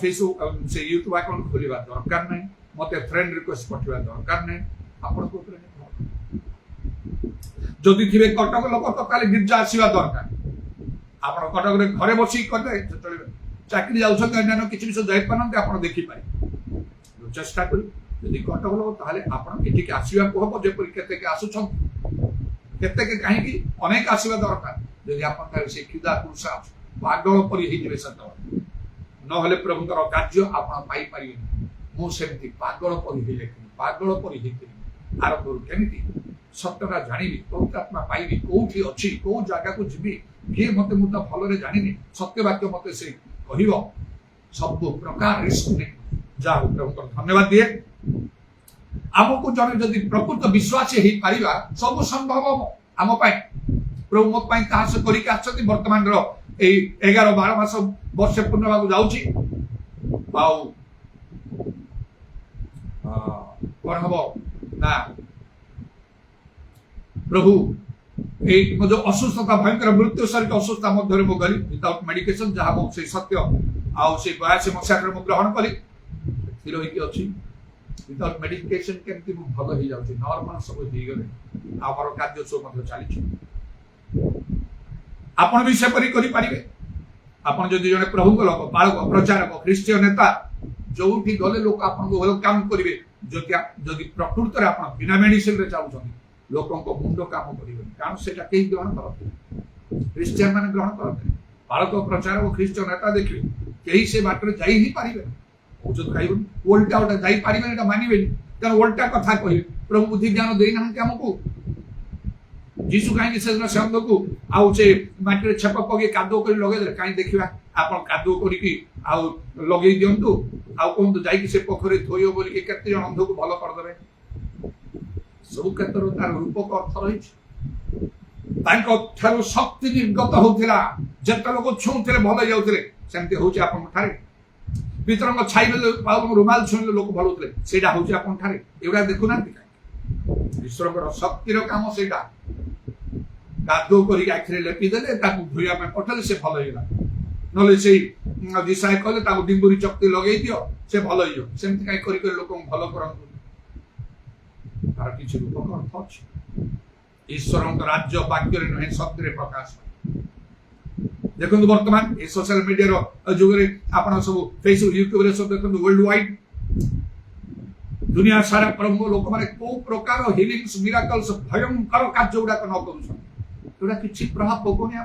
फेसबुक से यूट्यूब अकाउंट खोलिबा दरकार नाही मते फ्रेंड रिक्वेस्ट पठिबा दरकार नाही आपण को जदि थिबे कटक लोक तो खाली गिरजा आसीबा दरकार आपण कटक रे घरे बसी करले चलिबे चाकरी जाउछन अन्य किछि विषय जाय पानते आपण देखि पाइ चेष्टा करी यदि कटक लोक ताले आपण एठी के आसीबा को हबो जे परि केते के आसुछन କେତେକ କାହିଁକି ଅନେକ ଆସିବା ଦରକାର। ଯଦି ଆପଣ ସେ କ୍ଷୁଧା ପୁରୁଷ ପାଗଳ ପରି ହେଇଯିବେ ସେତେବେଳେ, ନହେଲେ ପ୍ରଭୁଙ୍କର କାର୍ଯ୍ୟ ଆପଣ ପାଇପାରିବେନି। ମୁଁ ସେମିତି ପାଗଳ ପରି ହେଇଯାଇଥିଲି, ପାଗଳ ପରି ହେଇଥିଲି। ଆରମ୍ଭରୁ କେମିତି ସତ୍ୟଟା ଜାଣିବି, ପବିତ୍ର ଆତ୍ମା ପାଇବି, କୋଉଠି ଅଛି, କୋଉ ଜାଗାକୁ ଯିବି, କିଏ ମତେ ମୁଁ ତ ଭଲରେ ଜାଣିନି, ସତ୍ୟ ବାକ୍ୟ ମତେ ସେ କହିବ, ସବୁ ପ୍ରକାର ରିସ୍କ ନେଇ ଯାହା ହଉ ପ୍ରଭୁଙ୍କର ଧନ୍ୟବାଦ ଦିଏ। ଆମକୁ ଜଣେ ଯଦି ପ୍ରକୃତ ବିଶ୍ୱାସୀ ହେଇପାରିବା, ସବୁ ସମ୍ଭବ ଆମ ପାଇଁ। ପ୍ରଭୁ ମୋ ପାଇଁ ତାହା ସେ କରିକି ଆସିଛନ୍ତି। ବର୍ତ୍ତମାନର ଏଇ 11-12 ମାସ ବର୍ଷେ ପୂର୍ଣ୍ଣ ହେବାକୁ ଯାଉଛି। ଆଉ କଣ ହବ ନା ପ୍ରଭୁ এই जो असुस्थता भयंकर मृत्यु सहित असुस्थता मध्य गली विदाउट मेडिकेशन जहाँ से सत्य आउ से 82 मसीह ग्रहण कली स्थिर होगी अच्छी विदाउट मेडिकेशन केमती भल हो जाऊँ नॉर्मल सब हो गले आमर कार्य सब चली आपण भी सेपरी करें। आपण जदि जड़े प्रभु लोक बालक प्रचारक ख्रीष्टीय नेता जो गले लोक आपको वेलकम करेंगे। जदि प्रकृत में आप बिना मेडिसिन रे चाहते लोकों मुंड काम करेंगे कारण से ग्रहण करते ख्रीस्टियन मान ग्रहण करते बालक प्रचारक ख्रीष्टीय नेता देखिए कहीं से बाटर जाई ही पारे औषध खाइबे ओल्टा उल्टा जाई पारे मानवे तेना ओल्टा कथा कहे प्रभु बुद्धि ज्ञान देना आमको जीशु कहीं से अंध को आउ से माटी छेप पकई कादुओ कर लगे कहीं देखा आप कादुओ कर लगे दिंतु आउ कहतु जाकि से पोखरी थोइब बोलिए केते जन अंध को भल करदे सब क्षेत्र तार रूपक अर्थ रही शक्ति निर्गत होता जिते लोग छुँले भल हो जाते सेमती हूँ आपे वितरंग छाइबे रुमाल छुईले लोक भल होते से एगुड़ा देखुना ईश्वर शक्तिर काम से कादुओ कर आखिरे लेपिदेले धोया पठेले से भल होगा ना से दिशाए कहले डिंबुरी चक्ति लगे दियो से भल हो सेमती कहीं कर लोक भल करतु तार किसी रूपक अर्थ अच्छे ईश्वर राज्य वाक्य नुहे सत्य प्रकाश देखो वर्तमान ये सोशल मीडिया जुग आप सब फेसबुक यूट्यूब सब देखो वर्ल्ड वाइड दुनिया सारा प्रभु लोक मैंने कौ प्रकार हिलिंग्स मिराकल्स भयंकर कार्य गुड़ाक न करूँ किसी प्रभाव पकौनी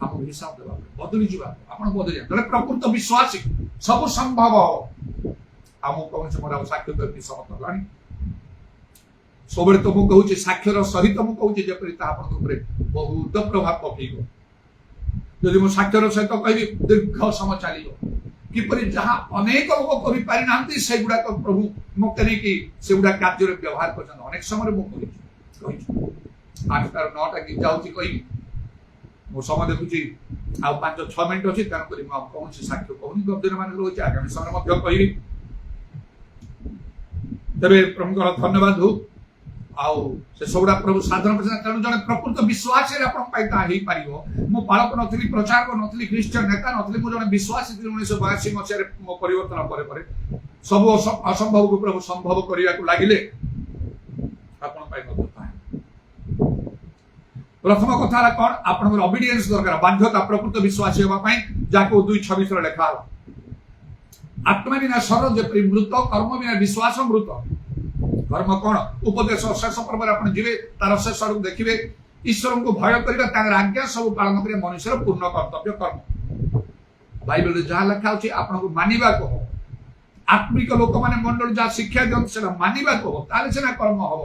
आप हिसाब देवा बदली जा बदली प्रकृत विश्वासी सब संभव आमको कौन से मोर साक्ष्य करती समत है सब तुमको कहूँ साक्षर सहित मुझे कहूँ जपरी बहुत प्रभाव पकड़ जदि मो साक्षर सहित कहि दीर्घ समय चलो किपर जहाँ अनेक लोग कर से गुड़ाक प्रभु मत नहीं से गुड़ा कार्य व्यवहार कर अनेक समय मुझे 8टार 9टा गीत जाऊँगी कही मो समय देखुची आ 5-6 मिनट अच्छी तेणुक कौन से साक्ष्य कहूनी दिन मान रही आगामी समय कहि तेरे प्रभुଙ୍କର धन्यवाद हो आउ से सबुड़ा प्रभु साधन तेणु जड़े प्रकृत विश्वास मो बालक नी प्रचारक नी ख्रीष्टियन नेता नी मुझे विश्वासी 1982 मसीह मो परिवर्तन पर सब असंभव को प्रभु संभव करने को लगिले प्रथम कथा कौन आप ओबीडियंस दरकार बाध्यता प्रकृत विश्वासी होगा जहाँ 2:26 लिखा आत्मा बिना शर जपरी मृत कर्म बिना विश्वास मृत कर्म कौन उपदेश शेष पर्व आप जी तार शेष देखिए ईश्वर को भय कर आज्ञा सब पालन कर मनुष्य पूर्ण कर्तव्य कर्म बाइबल जहाँ लिखा होची आपको मानिबा को आत्मिक लोक माने मंडल जहाँ शिक्षा दिखते से मानिबा को सीना कर्म हम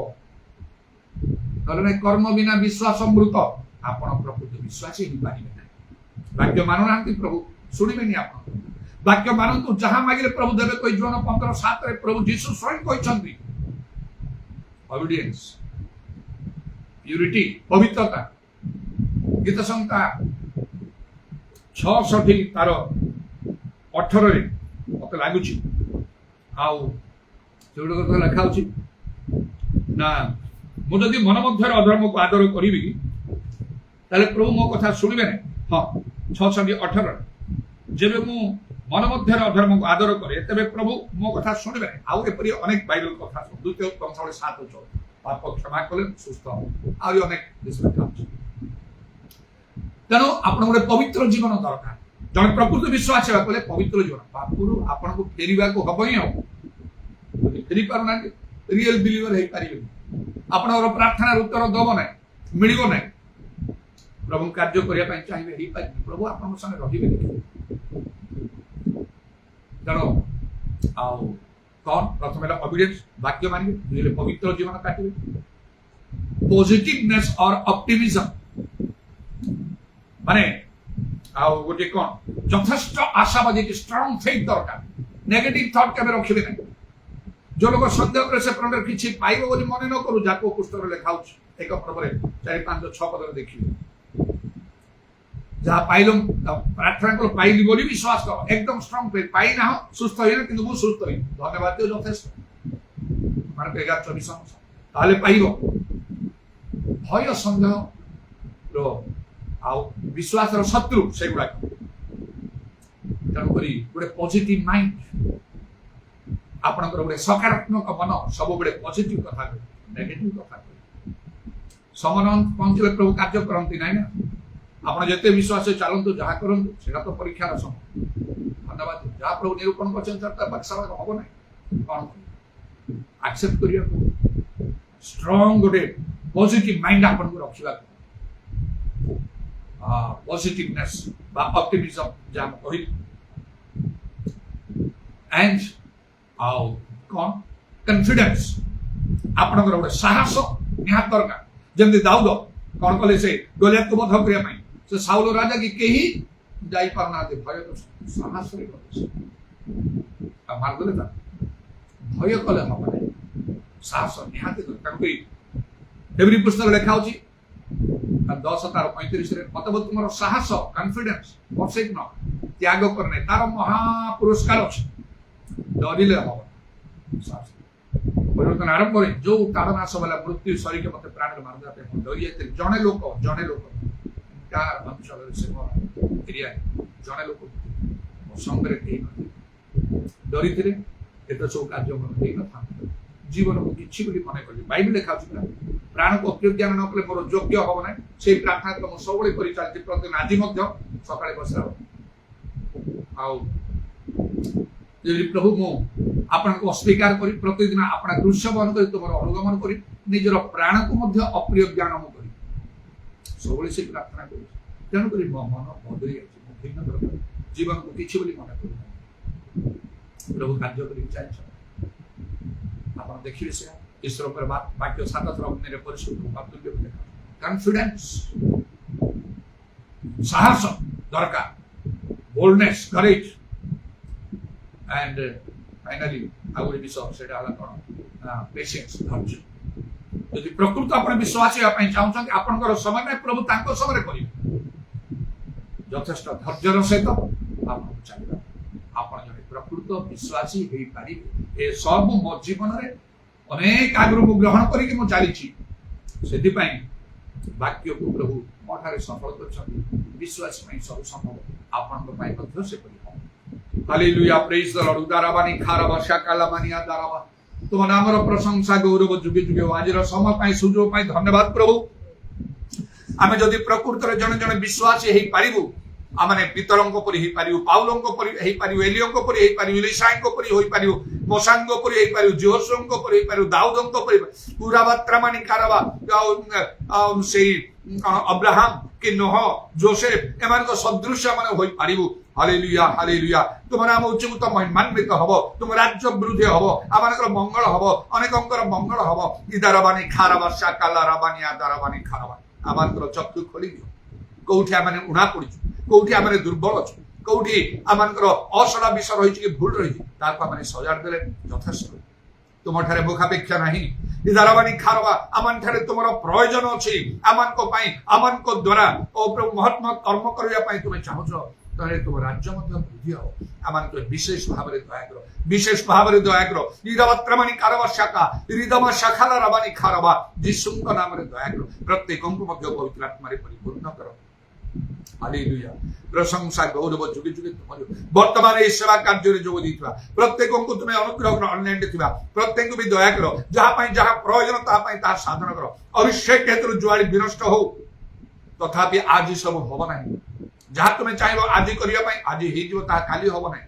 ना कर्म बिना विश्वास मृत आप प्रकृत विश्वासी ही पारे वाक्य मानुना प्रभु शुणवे आप वाक्य मानतु जहां मांगे प्रभु देवे कोई जोन 15:7 प्रभु जीसु स्वयं कहते ओबीडियंस प्यूरिटी पवित्रता गीत संहिता 66 तार 18 मत लगुच आउ लिखा ना मुझे मन मध्य अधर्म को आदर करी प्रभु मो कथा शुणवे हाँ 6:18 जेबे मु मन मध्य अधर्म को आदर करे तेरे प्रभु मो कथा शुणवे आउ एपरी अनेक बाइबल कथा 2 पाप क्षमा कले सुस्थ आउ अनेक तेणु आप गोटे पवित्र जीवन दरकार जन प्रकृत विश्वास कले पवित्र जीवन पापरू आपको फेर हम ही फेरी पार रियल बिलीवर हो पारे आपनर प्रार्थना उत्तर दब ना मिल ना प्रभु कार्य करने चाहिए हो पारे प्रभु आप संगे रे तेणु आउ कौन प्रथम ऑबिडियंस वाक्य मानिबे पवित्र जीवन काटिबे पॉजिटिवनेस और ऑप्टिमिज्म माने आउ गोटे कौन यथेष्ट आशावादी की स्ट्रांग फेथ दरकार नेगेटिव थॉट केबे रखिबे नै जो लोग संदेह करे से प्रणर किछि पाइबो बोली मने न करू जाको पुस्तक लेखा होछ एक प्रभुरे 4 5 6 पद रे देखिबे जहा पाइलम प्रार्थना को पाइली बोली विश्वास करो एकदम स्ट्रांग फेथ पाइ ना सुस्थ होइना किंतु मु सुस्थ होइ धन्यवाद दियो यथेष्ट माने 11:24 ताले पाइबो भय संदेह रो आउ विश्वास रो शत्रु से गुडा तेणुक गोटे पॉजिटिव माइंड आपणकर गोटे सकारात्मक मन सब बड़े पॉजिटिव कथा नेगेटिव कथा समन पहुंचे प्रभु कार्य करती ना आप जिते विश्वास चलतु जहाँ करूँ से तो परीक्षार समय धन्यवाद जहाँ प्रभु निरूपण कर हम ना कौन एक्सेप्ट कर स्ट्रॉन्ग गोटे पॉजिटिव माइंड आपन को रखा पॉजिटिवनेस बा ऑप्टिमिज्म जहाँ कही एंड आउ कौन कॉन्फिडेंस आपनकर गोटे साहस निहात दरकार जमती दाऊद कौन कले से गोलियत को वध करने से साउल राजा की कहीं जाई पारना भय तो साहस मारदे भय कले हम साहस निहाती दरकार एवरी पुस्तक लेखा होची 10:35 मत तुम साहस कॉन्फिडेंस परसेंट न त्याग करने तार महापुरस्कार अच्छे डरिले हम परिवर्तन आरंभ करे जो ताड़नाश वाला मृत्यु शरीर मत प्राण मारदा डरी जाते जड़े लोक अंचल से एरिया जड़े लोक संगे डरी थे एत सब कार्य न जीवन को किसी मन कर बाइबल लिखा प्राण को अप्रज्ञान न कले मोर योग्य हम ना से प्रार्थना तो सब कर चलती प्रतिदिन आज सकाଳେ बसा प्रभु मु आपण को अस्वीकार कर प्रतिदिन अपना दृश्य बहन कर तुम अनुगमन कर निजर प्राण को अप्रिय ज्ञान मु कर सब से प्रार्थना कर तेणुक मो मन बदली भिन्न जीवन को किसी मन कर प्रभु कार्य कर आप देखिए से ईश्वर पर वाक्य 7 थर अग्नि परिशुद्ध कॉन्फिडेंस साहस दरकार बोल्डनेस करेज एंड फाइनली आउ विश्वास से पेशेंस धैर्य यदि प्रकृत आप विश्वास चाहते आपंकर समय ना प्रभु तांको समय करेंगे यथेष्ट धैर्यर सहित आप चाहिए आप जन प्रकृत विश्वासी हो पारे ए सब मो जीवन में अनेक आगु मु ग्रहण करके मु चली वाक्य को प्रभु मोठारे सफल कर विश्वास सब संभव आपण से हालेलुया प्रेज द लॉर्ड उदाराबानी खाराबा शाकालामानिया दाराबा तुम नामर प्रशंसा गौरव जुगे जुगे आज समय पाई सुजोग पाई धन्यवाद प्रभु आमे जदि प्रकृत रे जने जने विश्वासी हेई पारिबु आमने पितरंको परि हेई पारिबु पाउलंको परि हेई पारिबु एलियोंको परि हेई पारिबु इलिशाइंको परि होई पारिबु मोसांगो परि हेई पारिबु जोशोंको परि हेई पारिबु दाऊदंको परि पुराबात्रामानी काराबा सेई अब्राहम के नोह जोसेफ एमान को सदृश्य माने होई पारिबु हालेलुया हालेलुया तुम नाम उच्चभूत महिमान्वित हब तुम राज्य वृद्धि हब आमानकर मंगल हब अनेकंकर मंगल हब इदाराबानी खाराबा शाकालाराबानी आदाराबानी खाराबा आमानकर चक्षु खोली दियो कोठी आमाने उणा पड़िछु कोठी आमाने दुर्बल अछु कोठी आमानकर असला विषय रहिछि कि भूल रहिछि ताको आमाने सजाड़ देले यथेष्ट तुम ठारे मुखापेक्षा नहीं इदाराबानी खाराबा आमान ठारे तुमर प्रयोजन अछि आमानको पई आमानको द्वारा ओ प्रभु महात्मा कर्म करिया पई तुमे चाहछो तहे तुम राज्य वृद्धि हो आम विशेष भाव में दया करो ईदवत्रमणि कारवा शाखा ईदमा शाखा रवानी खारवा जीशु नाम दया करो प्रत्येक पवित्र आत्मा परिपूर्ण करो हालेलुया प्रशंसा गौरव जुगे जुगे तुम वर्तमान ये सेवा कार्य जोग देथिबा प्रत्येक को तुम अनुग्रह कर ऑनलाइन देथिबा प्रत्येक भी दया करो जहाँ प्रयोजन ता साधन करो अभिषेक क्षेत्र जुआड़ी विनष्ट हो तथापि आज सब हम ना जहाँ तुम्हें चाहिए आज करने आज काली हम ना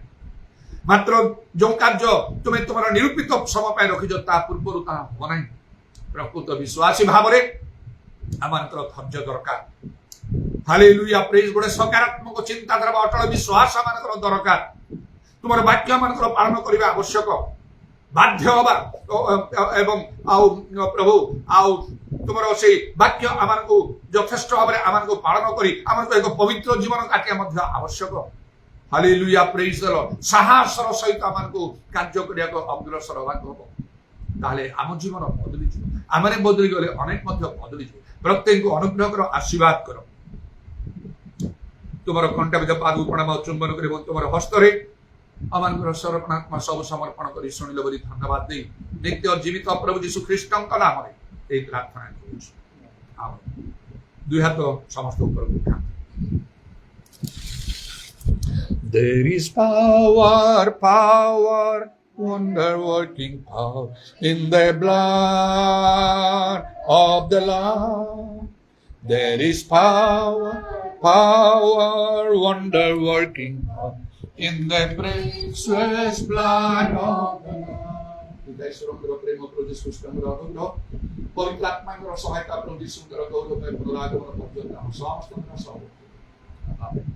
ମାତ୍ର ଯେଉଁ କାର୍ଯ୍ୟ ତୁମେ ତୁମର ନିରୂପିତ ସମୟ ପାଇଁ ରଖିଛ ତା ପୂର୍ବରୁ ତାହା ହବ ନାହିଁ। ପ୍ରକୃତ ବିଶ୍ୱାସୀ ଭାବରେ ଆମମାନଙ୍କର ଧୈର୍ଯ୍ୟ ଦରକାର। ହାଲେଲୁୟା ପ୍ରେଜ୍। ଗୋଟେ ସକାରାତ୍ମକ ଚିନ୍ତାଧାରା ବା ଅଟଳ ବିଶ୍ୱାସ ଆମମାନଙ୍କର ଦରକାର। ତୁମର ବାକ୍ୟ ଆମମାନଙ୍କର ପାଳନ କରିବା ଆବଶ୍ୟକ। ବାଧ୍ୟ ହବା ଏବଂ ଆଉ ପ୍ରଭୁ ଆଉ ତୁମର ସେଇ ବାକ୍ୟ ଆମମାନଙ୍କୁ ଯଥେଷ୍ଟ ଭାବରେ ଆମମାନଙ୍କୁ ପାଳନ କରି ଆମମାନଙ୍କୁ ଏକ ପବିତ୍ର ଜୀବନ କାଟିବା ମଧ୍ୟ ଆବଶ୍ୟକ। ହାଲେଲୁୟା ପ୍ରେଜ୍ ଦ ଲର୍ଡ। ସାହସର ସହିତ ଆମମାନଙ୍କୁ କାର୍ଯ୍ୟ କରିବାକୁ ଅଗ୍ରସର ହେବାକୁ ହବ। ତାହେଲେ ଆମ ଜୀବନ ବଦଳିଯିବ। ଆମେ ବଦଳି ଗଲେ ଅନେକ ମଧ୍ୟ ବଦଳିଯିବ। ପ୍ରତ୍ୟେକଙ୍କୁ ଅନୁଗ୍ରହ କର, ଆଶୀର୍ବାଦ କର। ତୁମର କଣ୍ଟାବିଧ ପାଦକୁ ପ୍ରଣାମ ଚୁମ୍ବନ କରି ଏବଂ ତୁମର ହସ୍ତରେ ଆମମାନଙ୍କର ସମର୍ପଣାତ୍ମା ସବୁ ସମର୍ପଣ କରି ଶୁଣିଲ ବୋଲି ଧନ୍ୟବାଦ ଦେଇ ନିତ୍ୟ ଜୀବିତ ପ୍ରଭୁ ଯୀଶୁ ଖ୍ରୀଷ୍ଟଙ୍କ ନାମରେ ଏହି ପ୍ରାର୍ଥନା କରୁଛୁ। ଆମେନ୍। ଦୁଇ ହାତ ସମସ୍ତ ଉପରକୁ ଉଠାନ୍ତୁ। There is power, wonder working power in the blood of the Lamb. There is power, wonder working power in the precious blood of the Lamb. ଈଶ୍ୱରଙ୍କର ପ୍ରେମ ପ୍ରଭୁ ଯୀଶୁ ଖ୍ରୀଷ୍ଟଙ୍କର ଅନୁଗ୍ରହ ପବିତ୍ର ଆତ୍ମାଙ୍କର ସହାୟତା ପ୍ରଭୁ ଯୀଶୁଙ୍କର ଗୌରବ ପୁନରାଗମନ ପର୍ଯ୍ୟନ୍ତ ଆମ ସମସ୍ତଙ୍କର ସହ। ଆମେନ୍।